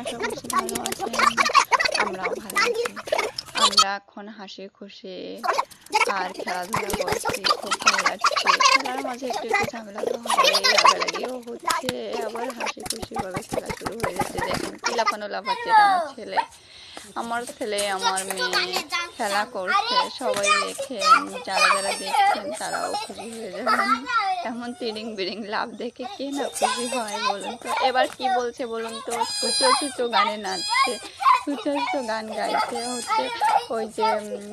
আশা করছি ভালো আছেন, আমরাও ভালো আছি। আমরা এখন হাসি খুশি আর খেলাধুলা করছি, খুব ভালো লাগছে। খেলার মাঝে একটু একটু ঝামেলা তো হবেই, রাগারাগিও হচ্ছে, আবার হাসি খুশি ভাবে খেলা শুরু হয়ে গেছে। দেখেন কি লাফানো লাফাচ্ছে, এটা আমার ছেলে আমার মেয়ে খেলা করছে। সবাই দেখেন, যারা যারা দেখছেন তারাও খুশি হয়ে যাবেন। এমন তিরিং বিরিং লাভ দেখে কে না খুশি হয় বলুন তো। এবার কি বলছে বলুন তো, ছুঁচো ছুঁচো গানে নাচছে, ছুঁচো ছুঁচো গান গাইছে। হচ্ছে ওই যে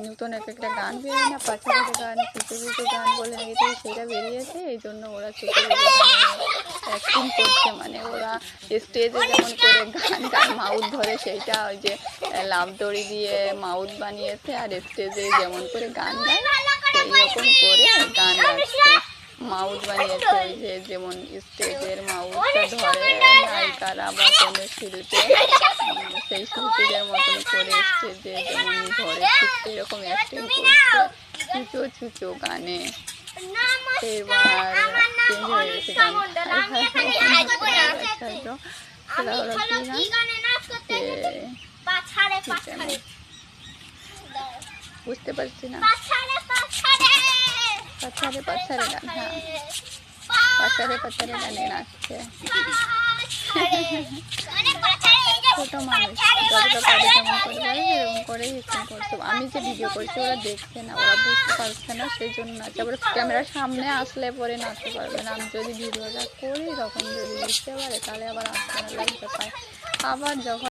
নতুন একটা গান বেরিয়ে না, পাঁচা পাঁচা গান, ছুঁচো ছুঁচো গান বলে নাকি সেটা বেরিয়েছে। এই জন্য ওরা ছুঁচো ছুঁচো গানে অ্যাক্টিং করছে। মানে ওরা স্টেজে যেমন করে গান গায়, মাউথ ধরে, সেইটা ওই যে লাভ দড়ি দিয়ে মাউথ বানিয়েছে, আর স্টেজে যেমন করে গান গায় সেই রকম করে গান গাচ্ছে, মাউথ বানিয়েছে। ওই যে যেমন স্টেজের মাউথটা ধরে নায়িকারা বা কোনো শিল্পী, সেই শিল্পীদের মতন করে স্টেজে যেমন ধরে ঠিক সেরকম অ্যাক্টিং করছে ছুঁচো ছুঁচো গানে। এবার চেঞ্জ হয়ে গেছে গান। সেটা হলো কি গান বুঝতে পারছি না। পাছারে পাছারে গান, হ্যাঁ, পাছারে পাছারে গানে নাচছে ছোট মানুষ, যতটা পারে তেমন করে এরকম করে এরকম করছে। আমি যে ভিডিও করছি ওরা দেখছে না, ওরা বুঝতে পারছে না, সেই জন্য নাচছে। আবার ক্যামেরার সামনে আসলে পরে নাচতে পারবে না। আমি যদি ভিডিওটা করি তখন যদি বুঝতে পারে তাহলে আবার আসতে না, লাগতে পায়। আবার যখন